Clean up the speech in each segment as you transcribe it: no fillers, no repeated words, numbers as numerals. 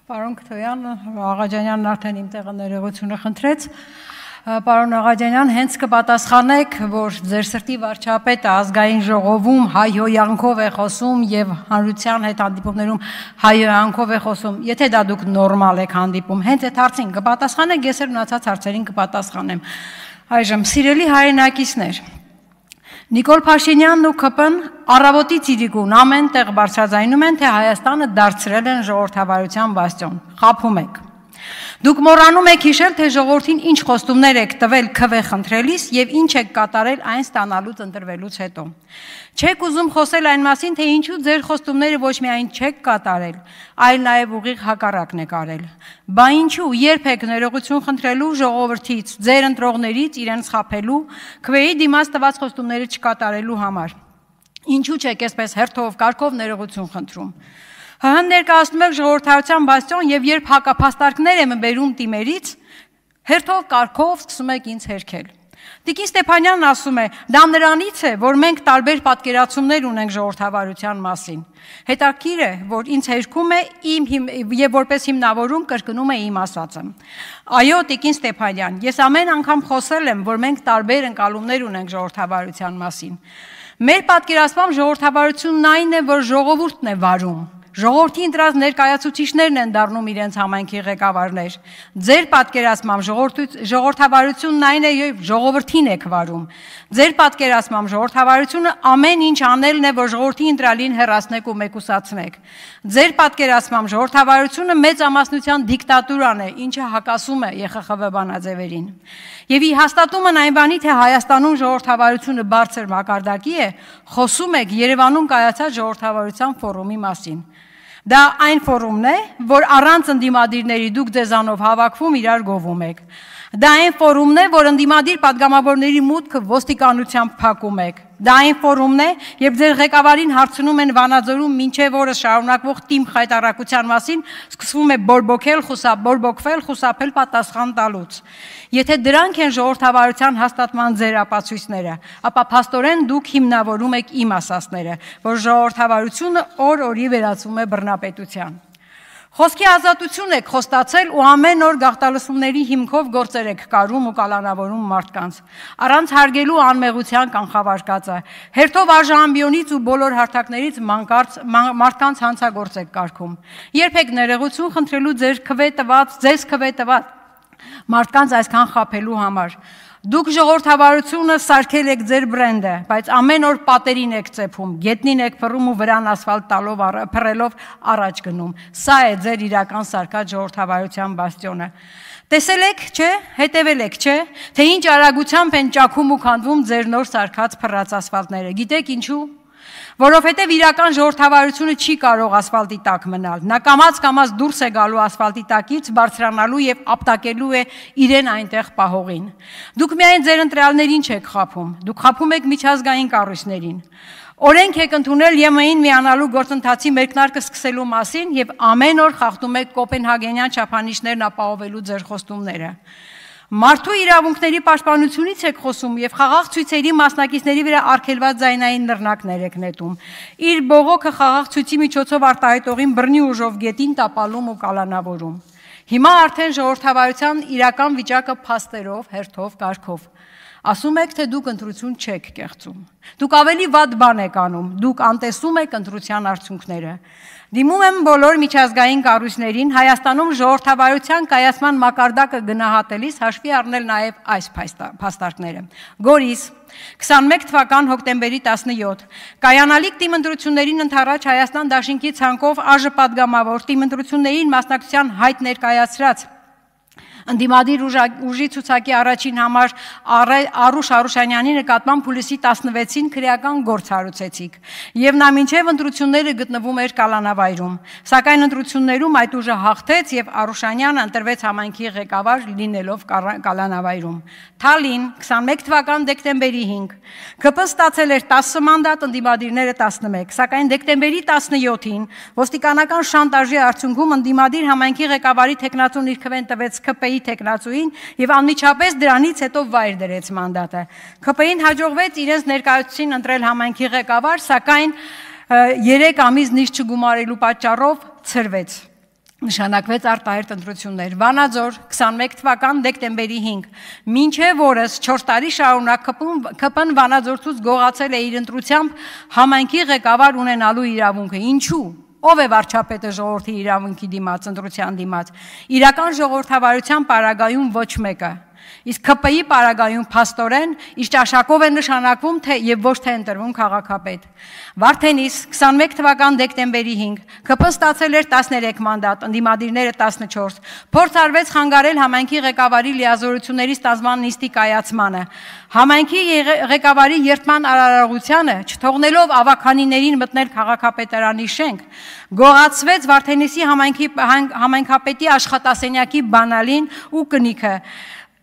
Պարոն Քթոյան, Աղաջանյանն արդեն իմ տեղը ներողությունը խնդրեց։ Պարոն Աղաջանյան, հենց կպատասխանեք, որ ձեր սրտի վարչապետը ազգային ժողովում հայհոյանքով է խոսում եւ հանրության հետ հանդիպումներում հայհոյանքով է խոսում։ Եթե դա դուք նորմալ եք հանդիպում, հենց այդ հարցին կպատասխանեք, ես էլ մնացած հարցերին կպատասխանեմ։ Այժմ, սիրելի հայրենակիցներ, Նիկոլ Փաշինյանն ու ԿՊ-ն առավոտից իրիկուն ամեն տեղ բարձրաձայնում են, թե Հայաստանը դարձրել են ժողովրդավարության բաստիոն։ Խաբում եք։ Դուք մոռանում եք հիշել, թե ժողովրդին ինչ խոստումներ եք տվել ՔՎ խնդրելիս եւ ինչ եք կատարել այն ստանալուց ընտրվելուց հետո։ Չեք ուզում խոսել այն մասին, թե ինչու ձեր խոստումները ոչ միայն չեք կատարել, այլ նաեւ ուղիղ հակառակն եք արել։ Բա ինչու երբ եք ներողություն խնդրելու ժողովրդից, ձեր ընտրողներից իրենց խաբելու, ՔՎ-ի դիմաց տված խոստումները չկատարելու համար։ Ինչու չեք այսպես հերթով կարգով ներողություն խնդրում։ ՀՀ ներկայացնում եք ժողովրդավարության բաստիոն եւ երբ հակափաստարկներ եմ բերում թիմերից, հերթով կարգով սկսում եք ինձ հերքել։ Տիկին Ստեփանյանն ասում է, դա նրանից է, որ մենք տարբեր պատկերացումներ ունենք ժողովրդավարության մասին։ Հետաքրքիր է, որ ինձ հերքում է եւ որպես հիմնավորում կրկնում է իմ ասածը։ Այո, տիկին Ստեփանյան, ես ամեն անգամ խոսել եմ, որ մենք տարբեր ընկալումներ ունենք ժողովրդավարության մասին։ Մեր պատկերացմամբ ժողովրդավարությունն այն է, որ ժողովուրդն է վարում։ Ժողովրդի ընտրած ներկայացուցիչներն են դառնում իրենց համայնքի ղեկավարներ։ Ձեր պատկերացմամբ ժողովրդավարությունն այն է, եւ ժողովրդին եք վարում։ Ձեր պատկերացմամբ ժողովրդավարությունը ամեն ինչ անելն է, որ ժողովրդի ընտրալին հեռացնեք ու մեկուսացնեք։ Ձեր պատկերացմամբ ժողովրդավարությունը մեծամասնության դիկտատուրան է, ինչը հակասում է ԵԽԽՎ բանաձևերին։ Եվ ի հաստատումն այն բանի, թե Հայաստանում ժողովրդավարությունը բարձր մակարդակի է, խոսում եք Երևանում կայացած ժողովրդավարության ֆորումի մասին։ Դա այն ֆորումն է, որ առանց ընդդիմադիրների դուք ձեզանով հավաքվում իրար գովում եք։ Դա այն ֆորումն է, որ ընդդիմադիր падգամավորների մուտքը ոստիկանությամբ փակում եք։ Դա այն ֆորումն է, երբ ձեր ղեկավարին հարցնում են Վանաձորում մինչև օրս շարունակվող թիմ խայտարակության մասին, սկսվում է բորբոքվել, խուսափել պատասխան տալուց։ Եթե դրանք են ժողովրդավարության հաստատման ձեր ապացույցները, ապա փաստորեն դուք հիմնավորում եք իմ ասածները, որ ժողովրդավարությունը օր-օրի վերածվում է բռնապետության։ Խոսքի ազատություն եք խոստացել ու ամեն օր գաղտալսումների հիմքով գործեր եք կարում ու կալանավորում մարդկանց։ Առանց հարգելու անմեղության կանխավարկածը, հերթով արժանամբիոնից ու բոլոր հարթակներից մարդկանց հանցագործ եք կարգում։ Երբ եք ներողություն խնդրելու ձեզ ՔՎ տված մարդկանց այսքան խաբելու համար։ Դուք ժողովրդավարությունը սարքել եք ձեր բրենդը, բայց ամեն օր պատերին եք ծեփում, գետնին եք փռում ու վրան ասֆալտ փռելով առաջ գնում։ Սա է ձեր իրական սարքած ժողովրդավարության բաստիոնը։ Տեսել եք, չէ, հետևել եք, չէ, թե ինչ արագությամբ են ճաքում ու քանդվում ձեր նոր սարքած փռած ասֆալտները։ Գիտեք ինչու։ Որովհետև իրական ժողովրդավարությունը չի կարող ասֆալտի տակ մնալ։ Նա կամաց դուրս է գալու ասֆալտի տակից, բարձրանալու եւ ապտակելու է իրեն այնտեղ պահողին։ Դուք միայն ձեր ընտրյալներին չեք խաբում, դուք խաբում եք միջազգային կառույցներին։ Օրենք եք ընդունել ԵՄ-ին միանալու գործընթացի մեկնարկը սկսելու մասին եւ ամեն օր խախտում եք կոպենհագենյան չափանիշներն ապահովելու ձեր խոստումները։ Մարդու իրավունքների պաշտպանությունից եք խոսում եւ խաղաղ ցույցերի մասնակիցների վրա արգելված ձայնային նռնակներ եք նետում։ Իր բողոքը խաղաղ ցույցի միջոցով արտահայտողին բռնի ուժով գետին տապալում ու կալանավորում։ Հիմա արդեն ժողովրդավարության իրական վիճակը փաստերով, հերթով, կարգով։ Ասում եք, թե դուք ընտրություն չեք կեղծում։ Դուք ավելի վատ բան եք անում, դուք անտեսում եք ընտրության արդյունքները։ Դիմում եմ բոլոր միջազգային կառույցներին Հայաստանում ժողովրդավարության կայացման մակարդակը գնահատելիս հաշվի առնել նաև այս փաստարկները։ Գորիս 21 թվական հոկտեմբերի 17 կայանալիք թիմ ընտրություններին ընդառաջ Հայաստան դաշինքի ցանկով ԱԺ պատգամավոր թիմ ընտրություններին մասնակցության հայտ ներկայացրած ընդդիմադիր ուժի ցուցակի առաջին համար Արուշ Արուշանյանի նկատմամբ հուլիսի 16-ին քրեական գործ հարուցեցիք եւ նա մինչեւ ընտրությունները գտնվում էր կալանավայրում, սակայն ընտրություններում այդ ուժը հաղթեց եւ Արուշանյանը ընտրվեց համայնքի ղեկավար լինելով կալանավայրում։ Թալին 21 թվական դեկտեմբերի 5 ԿՊ-ն ստացել էր 10 մանդատ, ընդդիմադիրները 11, սակայն դեկտեմբերի 17-ին ոստիկանական շանտաժի արդյունքում ընդդիմադիր համայնքի ղեկավարի տեխնացուն իր քվեն տվեց ԿՊ-ի տեխնացուին եւ անմիջապես դրանից հետո վայր դրեց մանդատը։ ԿՊ-ին հաջողվեց իրենց ներկայացուցին ընտրել համայնքի ղեկավար, սակայն 3 ամիս նիստ չգումարելու պատճառով ցրվեց։ Նշանակվեց արտահերտ ընտրություններ։ Վանաձոր 21 թվական դեկտեմբերի 5 մինչև օրս 4 տարի շարունակ ԿՊ-ն Վանաձորցուց գողացել է իր ընտրությամբ համայնքի ղեկավար ունենալու իրավունքը։ Ինչու՞։ Ով է վարչապետը ժողովրդի իրավունքի դիմաց, ընտրության դիմաց։ Իրական ժողովրդավարության պարագայում ոչ մեկը։ Իսկ ԿՊ-ի պարագայում փաստորեն իր ճաշակով է նշանակվում թե եւ ոչ թե ընտրվում քաղաքապետ։ Վարդենիս 21 թվական դեկտեմբերի 5 ԿՊ-ն ստացել էր 13 մանդատ, ընդդիմադիրները 14։ Փորձ արվեց խանգարել համայնքի ղեկավարի լիազորությունների ստանձնման նիստի կայացմանը։ Համայնքի ղեկավարի երդման արարողությանը, չթողնելով ավականիներին մտնել քաղաքապետարանի շենք, գողացվեց Վարդենիսի համայնքապետի աշխատասենյակի բանալին ու կնիքը։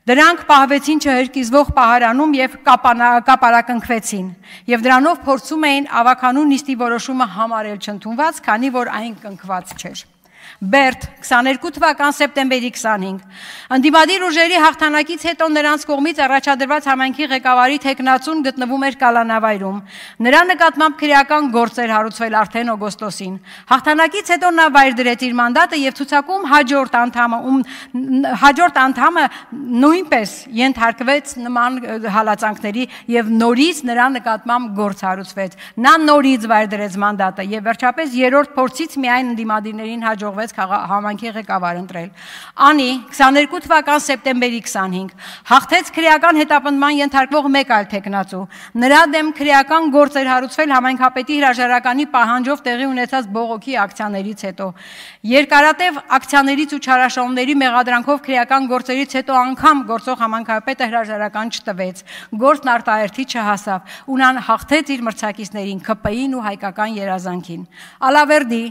Դրանք պահվեցին չհրկիզվող պահարանում եւ կապարակնքվեցին եւ դրանով փորձում էին ավականու նիստի որոշումը համարել չընդունված, քանի որ այն կնքված չէր։ Բերդ 22 թվական սեպտեմբերի 25 ընդդիմադիր ուժերի հաղթանակից հետո նրանց կողմից առաջադրված համայնքի ղեկավարի թեկնածուն գտնվում էր կալանավայրում։ Նրա նկատմամբ քրեական գործ էր հարուցվել արդեն օգոստոսին։ Հաղթանակից հետո նա վայր դրեց իր մանդատը եւ ցուցակում հաջորդ անդամը նույնպես ենթարկվեց նման հալածանքների եւ նորից նրա նկատմամբ գործ հարուցվեց։ Նա նորից վայր դրեց մանդատը եւ վերջապես երրորդ փորձից միայն ընդդիմադիրներին հաջողվեց համայնքի ղեկավար ընտրել։ Անի 22 թվական սեպտեմբերի 25 հաղթեց քրեական հետապնդման ենթարկվող մեկ այլ թեկնածու։ Նրա դեմ քրեական գործ էր հարուցվել համայնքապետի հրաժարականի պահանջով տեղի ունեցած բողոքի ակցիաներից հետո։ Երկարատև ակցիաներից ու չարաշահումների մեղադրանքով քրեական գործերից հետո անգամ գործող համայնքապետը հրաժարական չտվեց։ Գործն արտահերթի չհասավ ու նա հաղթեց իր մրցակիցներին ԿՊ-ին ու հայկական երազանքին։ Ալավերդի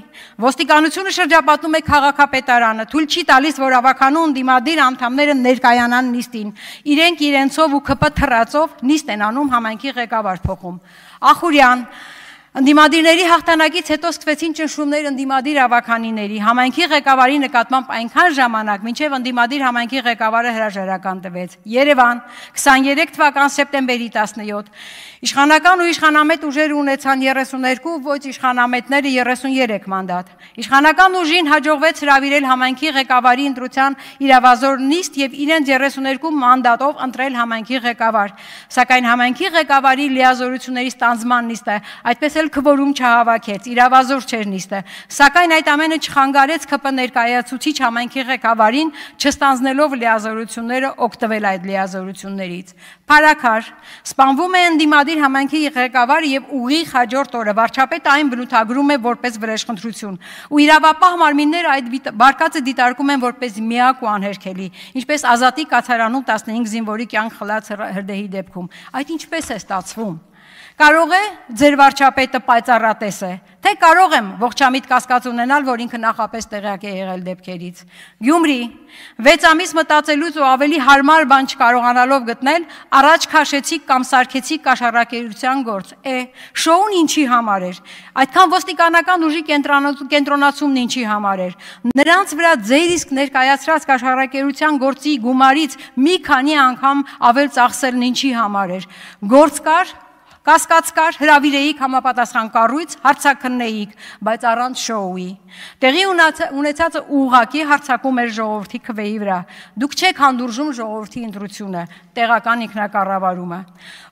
ոստիկանությունը շրջապատում է քաղաքապետարանը, թույլ չի տալիս, որ ավականու ընդդիմադիր անդամները ներկայանան նիստին։ Իրենք իրենցով ու ԿՊ թռածով նիստ են անում համայնքի ղեկավար փոխում։ Ախուրյան ընդդիմադիրների հաղթանակից հետո սկսվեցին ճնշումներ ընդդիմադիր ավականիների, համայնքի ղեկավարի նկատմամբ այնքան ժամանակ, մինչև ընդդիմադիր համայնքի ղեկավարը հրաժարական տվեց։ Երևան 23 թվական սեպտեմբերի 17 իշխանական ու իշխանամետ ուժերը ունեցան 32, ոչ իշխանամետները 33 մանդատ։ Իշխանական ուժին հաջողվեց հրավիրել համայնքի ղեկավարի ընտրության իրավազոր նիստ եւ իրենց 32 մանդատով ընտրել համայնքի ղեկավար։ Սակայն համայնքի ղեկավարի լիազորությունների ստանձնման նիստը այդպես քվորում չհավաքեց, իրավազոր չէր նիստը, սակայն այդ ամենը չխանգարեց ԿՊ ներկայացուցիչ համայնքի ղեկավարին չստանձնելով լիազորությունները օգտվել այդ լիազորություններից։ Փարաքար սպանվում է ընդդիմադիր համայնքի ղեկավար եւ ուղիղ հաջորդ օրը վարչապետը այն բնութագրում է որպես վրեժխնդրություն ու իրավապահ մարմինները այդ բարկացը դիտարկում են որպես միակ ու անհերքելի, ինչպես Ազատի կացարանում 15 զինվորի կյանք խլած հրդեհի դեպքում։ Այդ ինչպես է ստացվում։ Կարող է ձեր վարչապետը պայծառատես է, թե կարող եմ ողջամիտ կասկած ունենալ, որ ինքը նախապես տեղյակ է եղել դեպքերից։ Գյումրի 6 ամիս մտածելուց ու ավելի հարմար բան չկարողանալով գտնել, առաջ քաշեցիք կամ սարքեցիք կաշառակերության գործ։ Շոուն ինչի համար էր։ Այդքան ոստիկանական ուժի կենտրոնացումն ինչի համար էր։ Նրանց վրա ձեր իսկ ներկայացրած կաշառակերության գործի գումարից մի քանի անգամ ավել ծախսելն ինչի համար էր։ Գործ կար, կասկած կար, հրավիրեիք համապատասխան կառույց, հարցաքննեիք, բայց առանց շոուի։ Տեղի ունեցածը ուղղակի հարձակում էր ժողովրդի քվեի վրա։ Դուք չեք հանդուրժում ժողովրդի ընտրությունը, տեղական ինքնակառավարումը։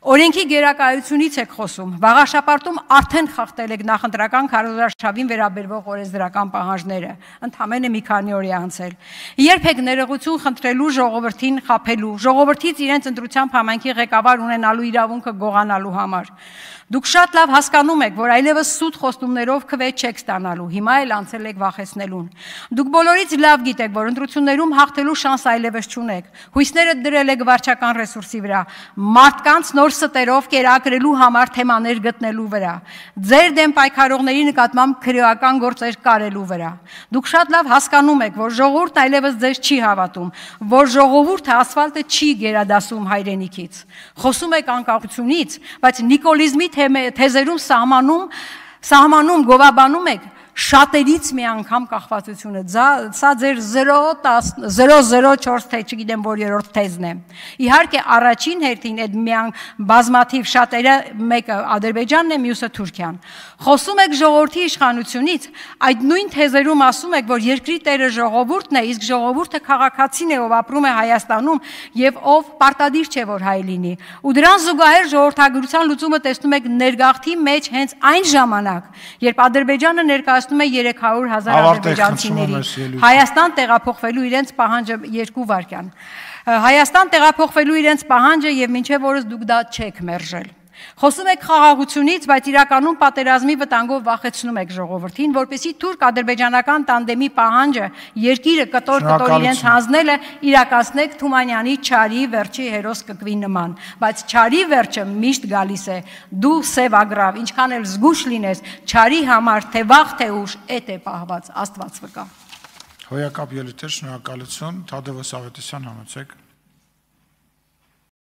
Օրենքի գերակայությունից եք խոսում։ Վաղաշապարտում արդեն խախտել եք նախընտրական քարոզարշավին վերաբերվող օրենսդրական պահանջները, ընդամենը մի քանի օր է անցել։ Երբ եք ներողություն խնդրելու ժողովրդին խաբելու, ժողովրդից իրենց ընտրությամբ համայնքի ղեկավար ունենալու իրավունքը գողանալու համար։ Դուք շատ լավ հասկանում եք, որ այլևս սուտ խոստումներով քվե չեք ստանալու, հիմա էլ անցել եք վախեցնելուն։ Դուք բոլորից լավ գիտեք, որ ընտրություններում հաղթելու շանս այլևս չունեք։ Հույսները դրել եք վարչական ռեսուրսի վրա, մարդկանց նոր ստերով կերակրելու համար թեմաներ գտնելու վրա, ձեր դեմ պայքարողների նկատմամբ քրեական գործեր կարելու վրա։ Դուք շատ լավ հասկանում եք, որ ժողովուրդն այլևս ձեզ չի հավատում, որ ժողովուրդը ասֆալտը չի գերադասում հայրենիքից։ Խոսում եք անկախությունից, բայց նիկոլիզմի թեզերում սահմանում գովաբանում եք շատերից մի անգամ կախվածությունը, սա ձեր 0.004 թե չգիտեմ որ երրորդ թեզն է։ Իհարկե առաջին հերթին այդ միան բազմաթիվ շատերը մեկը Ադրբեջանն է, մյուսը Թուրքիան։ Խոսում եք ժողովրդի իշխանությունից, այդ նույն թեզերում ասում եք, որ երկրի տերը ժողովուրդն է, իսկ ժողովուրդը քաղաքացին է, ով ապրում է Հայաստանում եւ ով պարտադիր չէ որ հայ լինի։ Ու դրան զուգահեռ ժողովրդագրության լուծումը տեսնում եք ներգաղթի մեջ հենց այն ժամանակ, երբ Ադրբեջանը ներկայացնում է 300,000 ադրբեջանցիների Հայաստան տեղափոխվելու իրենց պահանջը 2 վայրկյան։ Հայաստան տեղափոխվելու իրենց պահանջը եւ մինչեւ օրս դուք դա չեք մերժել։ Խոսում եք խաղաղությունից, բայց իրականում պատերազմի վտանգով վախեցնում եք ժողովրդին, որպեսզի թուրք-ադրբեջանական տանդեմի պահանջը երկիրը կտոր իրենց հանձնելը իրականացնեք Թումանյանի Չարի վերջի հերոս կկվի նման, բայց Չարի վերջը միշտ գալիս է, դու սևագրավ, ինչքան էլ զգուշ լինես, Չարի համար թե վաղ թե ուշ էդ է պահված, Աստված վկա։ Հոյակապ ելույթեր, շնորհակալություն, Թադևոս Ավետիսյան համեցեք։